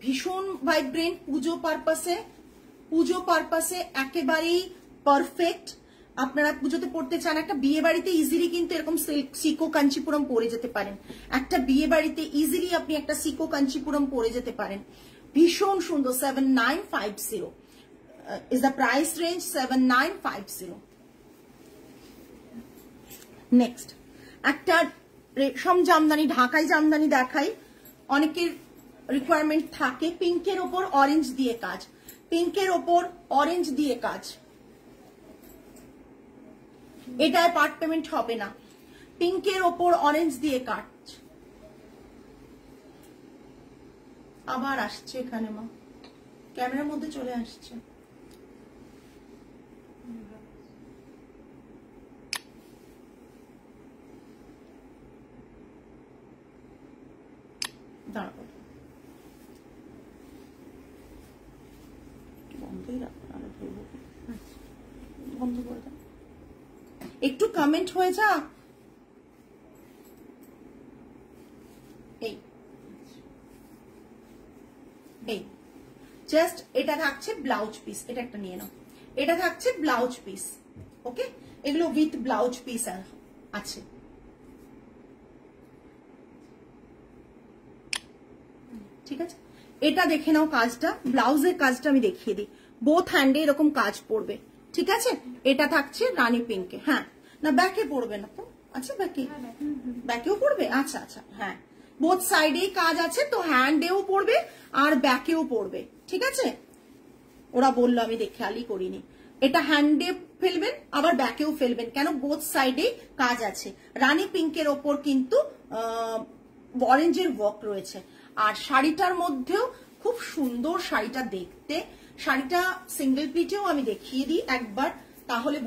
ভীষণ ভাইব্রেন্ট। পুজো পারপাসে একেবারেই পারফেক্ট। আপনারা পুজোতে পড়তে চান, একটা বিয়ে বাড়িতে ইজিলি কিন্তু এরকম সিকো কাঞ্চিপুরম পরে যেতে পারেন। একটা বিয়ে বাড়িতে ইজিলি আপনি একটা সিকো কাঞ্চিপুরম পরে যেতে পারেন। ভীষণ সুন্দর। 7950 is the price range, 7950। Next একটা রেশম জামদানি, ঢাকাই জামদানি দেখাই। অনেকের রিকোয়ারমেন্ট থাকে পিঙ্কের ওপর অরেঞ্জ দিয়ে কাজ, পিঙ্কের ওপর অরেঞ্জ দিয়ে কাজ। এটায় পার্ট পেমেন্ট হবে না। পিঙ্কের ওপর অরেঞ্জ দিয়ে কাজ। আবার আসছে এখানে মা, ক্যামেরার মধ্যে চলে আসছে। দাঁড়াবো বন্ধ করে দাও, একটু কমেন্ট হয়ে যা। এই জাস্ট এটা থাকছে ব্লাউজ পিস, এটা একটা নিয়ে নাও। এটা থাকছে ব্লাউজ পিস ওকে, এগুলো উইথ ব্লাউজ পিস আছে। ঠিক আছে, এটা দেখে নাও কাজটা, ব্লাউজের কাজটা আমি দেখিয়ে দিই। বোথ হ্যান্ডে এরকম কাজ পড়বে ঠিক আছে। এটা থাকছে রানী পিঙ্কে। হ্যাঁ না ব্যাকে পড়বে না তো? আচ্ছা ব্যাকেও পড়বে। আচ্ছা আচ্ছা হ্যাঁ, বোথ সাইডেই কাজ আছে তো হ্যান্ডেও পড়বে আর ব্যাকেও পড়বে ঠিক আছে। ওরা বললো, আমি খেয়ালই করিনি। এটা হ্যান্ডে ফেলবেন আবার ব্যাকেও ফেলবেন, কেন বোথ সাইডে কাজ আছে। রানী পিঙ্কের ওপর কিন্তু অরেঞ্জের ওয়ার্ক রয়েছে। আর শাড়িটার মধ্যেও খুব সুন্দর শাড়িটা দেখতে। শাড়িটা সিঙ্গেল প্লিটেও আমি দেখিয়ে দিই একবার, তাহলে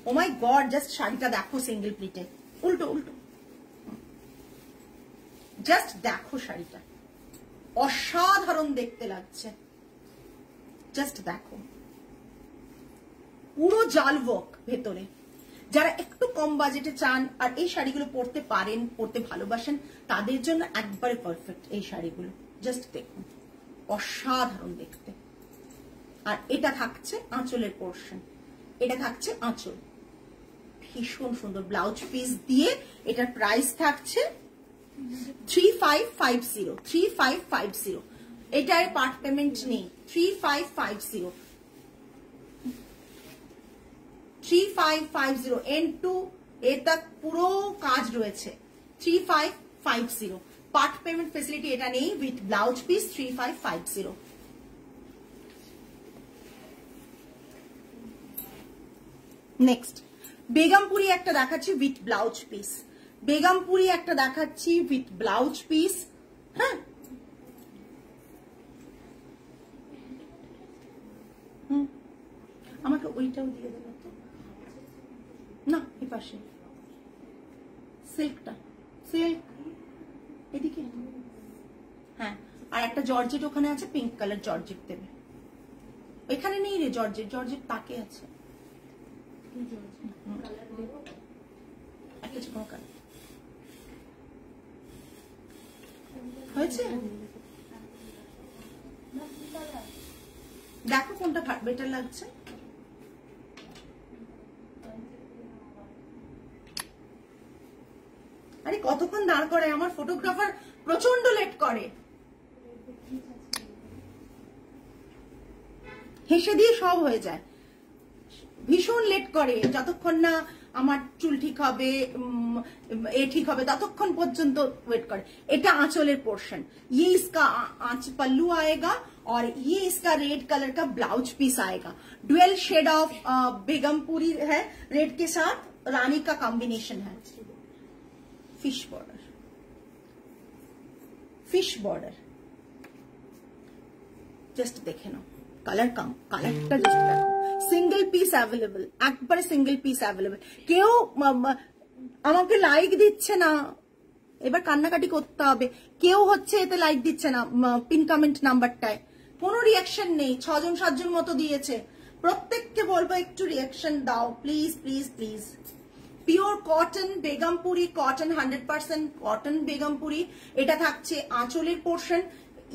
ও মাই গড, জাস্ট শাড়িটা দেখো সিঙ্গেল প্লিটে। উল্টো উল্টো, জাস্ট দেখো শাড়িটা অসাধারণ দেখতে লাগছে। জাস্ট দেখো, পুরো জাল ওয়ার্ক ভেতরে। যারা একটু কম বাজেটে চান আর এই শাড়িগুলো পরতে পারেন, পরতে ভালোবাসেন, তাদের জন্য একবারে পারফেক্ট এই শাড়িগুলো। জাস্ট দেখুন, অসাধারণ দেখতে। আর এটা থাকছে আঁচলের পোর্শন, এটা থাকছে আঁচল। ভীষণ সুন্দর ব্লাউজ পিস দিয়ে এটার প্রাইস থাকছে 3550, 3550। এটার পার্ট পেমেন্ট নেই, 3550, 3550 এন্ড টু এটা পুরো কাজ রয়েছে। 3550 পার্ট পেমেন্ট ফেসিলিটি এটা নেই, with blouse piece 3550। Next Begumpuri একটা দেখাচ্ছি উইথ ব্লাউজ পিস, বেগমপুরি একটা দেখাচ্ছি উইথ ব্লাউজ পিস। হ্যাঁ, আমাকে ওইটাও দিয়ে দেবো তো না, এই পাশে সিল্কটা, সিল্ক এদিকে। হ্যাঁ, আর একটা জর্জেট ওখানে আছে, পিঙ্ক কালার জর্জেট দেবে। এখানে নেই রে জর্জেট, জর্জেট তাকে আছে। হয়েছে, দেখো কোনটা বেটার লাগছে। আরে কতক্ষণ দাঁড় করে আমার ফটোগ্রাফার, প্রচন্ড লেট করে, হেসে দিয়ে সব হয়ে যায়, ভীষণ লেট করে। যতক্ষণ না আমার চুল ঠিক হবে, এ ঠিক হবে, ততক্ষণ পর্যন্ত ওয়েট করে। এটা আঁচলের पोर्शन, ये इसका पल्लू आएगा और ये इसका रेड कलर का ब्लाउज पीस आएगा। डुअल शेड ऑफ बेगमपुरी है, रेड के साथ रानी का कॉम्बिनेशन है। Fish border, fish border, just देखे ना কালার কাম, কালারটা জাস্ট দেখো। সিঙ্গেল পিস অ্যাভেলেবল, একবারে সিঙ্গেল পিস অ্যাভেলেবল। কেউ আমাকে লাইক দিচ্ছে না, এবার কান্নাকাটি করতে হবে। কেউ হচ্ছে এতে লাইক দিচ্ছে না, পিন কমেন্ট নাম্বারটায় কোনো রিয়াকশন নেই। 6 জন 7 জন মতো দিয়েছে, প্রত্যেককে বলবো একটু রিয়াকশন দাও please please please. Pure cotton Begumpuri, cotton 100% cotton Begampuri. এটা থাকছে আঁচলের পোর্শন,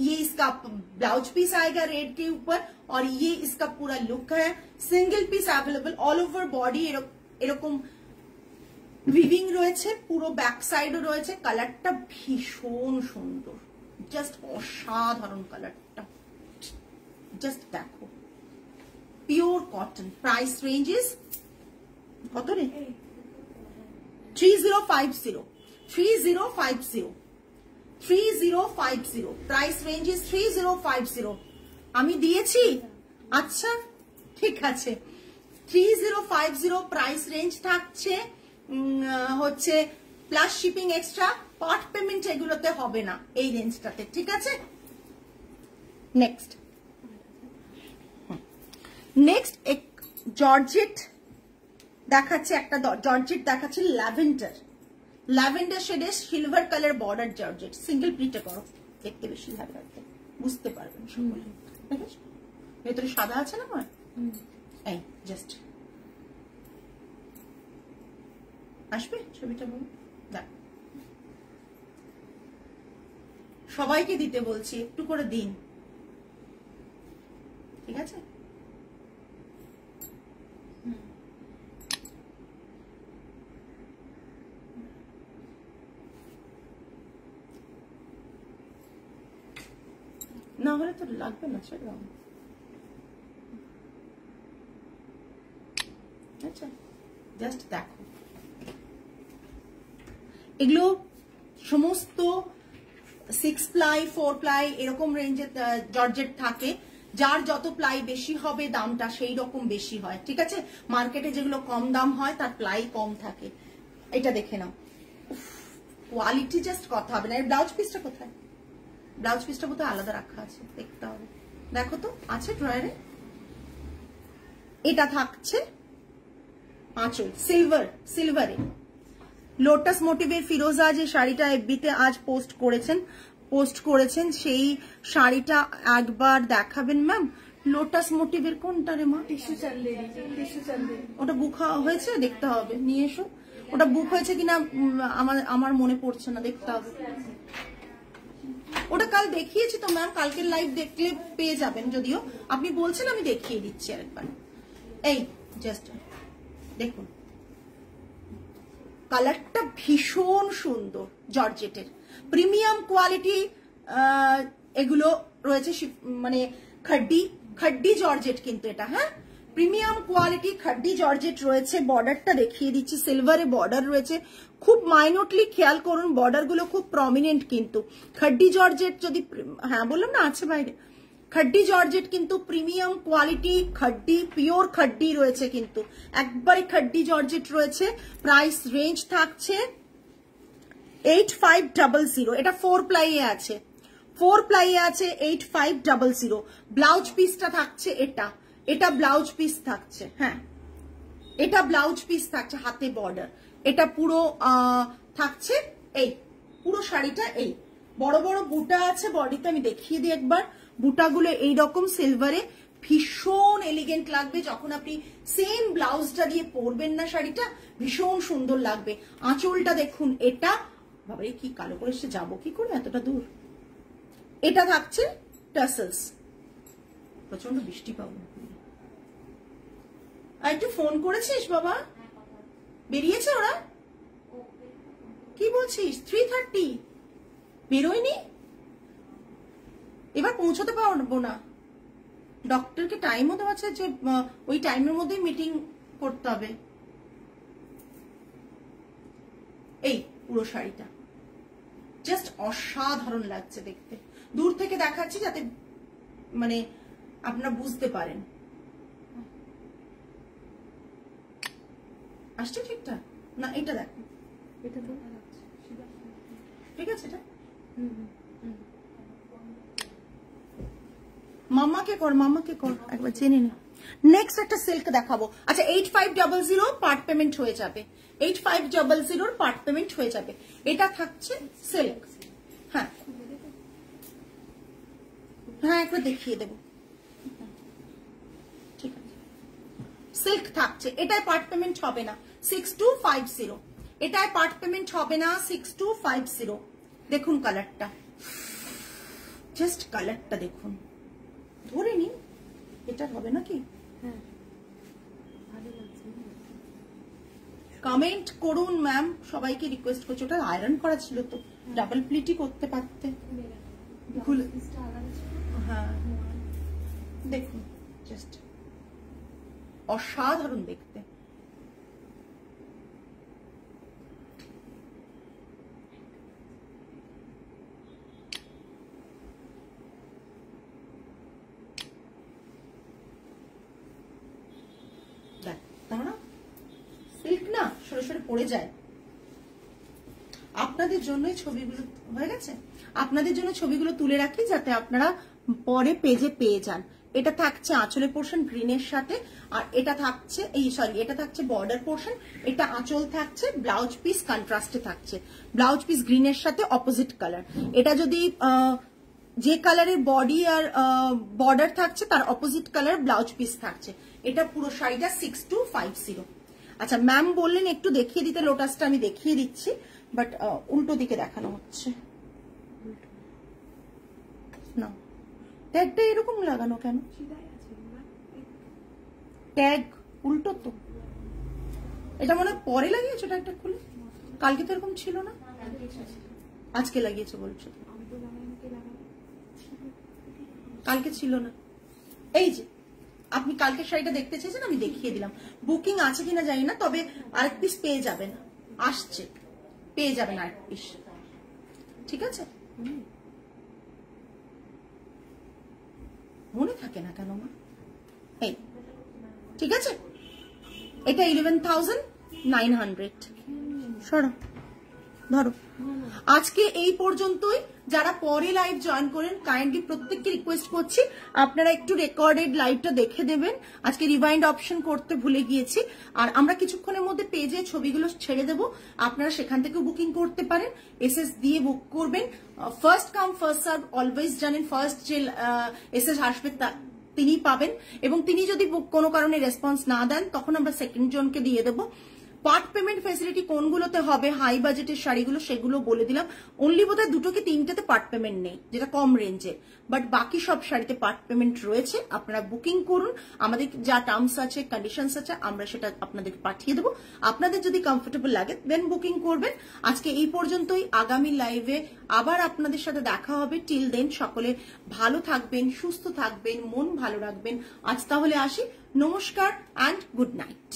ये इसका ब्लाउज पीस आएगा रेड के ऊपर और ये इसका पूरा लुक है। Single piece available, all over body এরকম উইভিং রয়েছে, পুরো ব্যাক সাইডও রয়েছে। কালারটা ভীষণ সুন্দর, জাস্ট অসাধারণ কালারটা, জাস্ট দেখো। Pure cotton, price range is কত রে? 3050, 3050, 3050 প্রাইস রেঞ্জ ইজ 3050। আমি দিয়েছি, আচ্ছা ঠিক আছে। 3050 প্রাইস রেঞ্জ থাকছে, হচ্ছে plus shipping extra, part payment এগুলোতে হবে না এই রেঞ্জটাতে, ঠিক আছে। নেক্সট নেক্সট এক জর্জেট দেখাচ্ছে, একটা জর্জেট দেখাচ্ছে ল্যাভেন্ডার, ল্যাভেন্ডার শেডে silver colour border georgette. Single প্রিন্টে করো, দেখতে বেশি ভালো লাগবে, বুঝতে পারবেন সকলে। দেখেছো ভেতরে সাদা আছে না আমার, এই জাস্ট আসবে ছবিটা, বলুন দেখ। সবাইকে দিতে বলছি, একটু করে দিন, ঠিক আছে। না হলে তো লাগবে না, ছেড়ে দাও। আচ্ছা জাস্ট দেখো, এগুলো সমস্ত 6 প্লাই 4 প্লাই এরকম রেঞ্জের জর্জেট থাকে। যার যত প্লাই বেশি হবে দামটা সেই রকম বেশি হয়, ঠিক আছে। মার্কেটে যেগুলো কম দাম হয় তার প্লাই কম থাকে। এটা দেখে নাও, কোয়ালিটি জাস্ট কথা হবে না। এর ব্লাউজ পিসটা কোথায়? ব্লাউজ পিসটা বোধহয় আলাদা রাখা আছে, দেখতে হবে। দেখো তো আছে ড্রয়ারে। এটা থাকছে আঁচল, সিলভারে লোটাস মোটিভের ফিরোজা যে শাড়িটা এফবিতে আজ পোস্ট করেছেন সেই শাড়িটা একবার দেখাবেন ম্যাম। লোটাস মোটিভের কোনটা রে মা? ওটা বুক হয়েছে, দেখতে হবে, নিয়ে এসো। ওটা বুক হয়েছে কিনা আমার মনে পড়ছে না, দেখতে হবে। ওটা কাল দেখিয়েছি তো ম্যাম, কালকের লাইভ দেখলে পেয়ে যাবেন, যদিও আপনি বলছেন আমি দেখিয়ে দিচ্ছি আরেকবার। এই জাস্ট দেখুন, কালারটা ভীষণ সুন্দর, জর্জেটের প্রিমিয়াম কোয়ালিটি এগুলো রয়েছে, মানে খাড্ডি জর্জেট কিন্তু এটা, হ্যাঁ প্রিমিয়াম কোয়ালিটি খাড্ডি জর্জেট রয়েছে। বর্ডারটা দেখিয়ে দিচ্ছি, সিলভারে বর্ডার রয়েছে, খুব মাইনটলি খেয়াল করুন, বর্ডার গুলো খুব প্রমিনেন্ট কিন্তু। খাড্ডি জর্জেট যদি, হ্যাঁ বললাম না আছে বাইরে, খাড্ডি জর্জেট কিন্তু প্রিমিয়াম কোয়ালিটি, খাড্ডি পিওর খাড্ডি রয়েছে কিন্তু, একবারে খাড্ডি জর্জেট রয়েছে। প্রাইস রেঞ্জ থাকছে 8500। এটা 4 প্লাইয়ে আছে, 4 প্লাইয়ে আছে, 8500। ব্লাউজ পিসটা থাকছে এটা ব্লাউজ পিস থাকছে, হ্যাঁ এটা ব্লাউজ পিস থাকছে, হাতে বর্ডার, এটা পুরো থাকছে এই পুরো শাড়িটা। এই বড় বড় বুটা আছে বডিতে, আমি দেখিয়ে দিই একবার। বুটাগুলো এইরকম সিলভারে, ভীষণ এলিগেন্ট লাগবে যখন আপনি সেম ব্লাউজটা দিয়ে পরবেন না, শাড়িটা ভীষণ সুন্দর লাগবে। আঁচলটা দেখুন, এটা বাবারে কি কালো করে সে যাবো কি করে এতটা দূর। এটা থাকছে টাসেলস, প্রচন্ড বৃষ্টি পাবো। আর একটু ফোন করেছিস বাবা? বেরিয়েছে ওরা? কি বলছিস? 3:30 বেরোয়নি? এবার পৌঁছতে পারবো না, ডক্টরকে টাইমও দেওয়া আছে যে ওই টাইমের মধ্যেই মিটিং করতে হবে। এই পুরো শাড়িটা জাস্ট অসাধারণ লাগছে দেখতে, দূর থেকে দেখাচ্ছি যাতে মানে আপনারা বুঝতে পারেন। আসছে ঠিকঠাক না? এটা দেখো, ঠিক আছে, এটা মামাকে কর একবার জেনে নে। নেক্সট একটা সিল্ক দেখাবো। আচ্ছা 8500 পার্ট পেমেন্ট হয়ে যাবে, 8500 পার্ট পেমেন্ট হয়ে যাবে। এটা থাকছে সিল্ক, হ্যাঁ হ্যাঁ একবার দেখিয়ে দেবো, ঠিক আছে। সিল্ক থাকছে, এটাই পার্ট পেমেন্ট হবে না, 6250। এটাই পার্ট পেমেন্ট হবে না, 6250। দেখুন কালারটা, জাস্ট কালারটা দেখুন, ধরে নি এটা হবে নাকি? হ্যাঁ কমেন্ট করুন ম্যাম, সবাইকে রিকোয়েস্ট করছি। ওটা আয়রন করা ছিল তো, ডাবল প্লিটই করতে পারতে। হ্যাঁ দেখুন জাস্ট অসাধারণ দেখতে। সিল্ক না সরে সরে পড়ে যায়। আপনাদের জন্যই ছবিগুলো হয়ে গেছে, আপনাদের জন্য ছবিগুলো তুলে রাখি যাতে আপনারা পরে পেজে পেয়ে যান। এটা থাকছে আঁচলের পোর্শন গ্রিনের সাথে, আর এটা থাকছে এটা থাকছে বর্ডার পোর্শন। এটা আঁচল থাকছে, ব্লাউজ পিস কন্ট্রাস্টে থাকছে, ব্লাউজ পিস গ্রিনের সাথে অপোজিট কালার। এটা যদি যে কালারের বডি আর বর্ডার থাকছে তার অপোজিট কালার ব্লাউজ পিস থাকছে। এটা পুরো শাড়িটা 6250। আচ্ছা ম্যাম বললেন একটু দেখিয়ে দিতে, লোটাসটা আমি দেখিয়ে দিচ্ছি, বাট উল্টো দিকে দেখানো হচ্ছে না। ট্যাগটা এরকম লাগানো কেন? ট্যাগ উল্টো তো, এটা মনে হয় পরে লাগিয়েছো ট্যাগটা খুলে, কালকে তো এরকম ছিল না, আজকে লাগিয়েছো বলছো, কালকে ছিল না। এই যে আপনি কালকে শাড়িটা দেখতে চেয়েছেন, আমি দেখিয়ে দিলাম। বুকিং আছে কিনা জানি না, তবে আরেক পিস পেয়ে যাবেন, আসছে, পেয়ে যাবেন আরেক পিস, ঠিক আছে? মনে থাকে না কেন মা? এই ঠিক আছে, এটা 11,900। সরো ধরো। আজকে এই পর্যন্তই। যারা পরে লাইভ জয়েন করেন কাইন্ডলি প্রত্যেককে রিকোয়েস্ট করছি আপনারা একটু রেকর্ডেড লাইভটা দেখে দেবেন। আজকে রিভাইন্ড অপশন করতে ভুলে গিয়েছি, আর আমরা কিছুক্ষণের মধ্যে পেজে ছবিগুলো ছেড়ে দেব, আপনারা সেখান থেকে বুকিং করতে পারেন, এসএস দিয়ে বুক করবেন। First come first serve, always জানেন ফার্স্ট যে এসএস আসবে তিনি পাবেন, এবং তিনি যদি কোনো কারণে রেসপন্স না দেন তখন আমরা সেকেন্ড জনকে দিয়ে দেবো। পার্ট পেমেন্ট ফেসিলিটি কোনগুলোতে হবে হাই বাজেটের শাড়িগুলো সেগুলো বলে দিলাম। অনলি বোধহয় 2 কি 3টেতে পার্ট পেমেন্ট নেই, যেটা কম রেঞ্জে, বাট বাকি সব শাড়িতে পার্ট পেমেন্ট রয়েছে। আপনারা বুকিং করুন, আমাদের যা টার্মস আছে কন্ডিশনস আছে আমরা সেটা আপনাদেরকে পাঠিয়ে দেবো। আপনাদের যদি কমফোর্টেবল লাগে দেন বুকিং করবেন। আজকে এই পর্যন্তই, আগামী লাইভে আবার আপনাদের সাথে দেখা হবে। টিল দেন সকলে ভালো থাকবেন, সুস্থ থাকবেন, মন ভালো রাখবেন। আজ তাহলে আসি, নমস্কার অ্যান্ড গুড নাইট।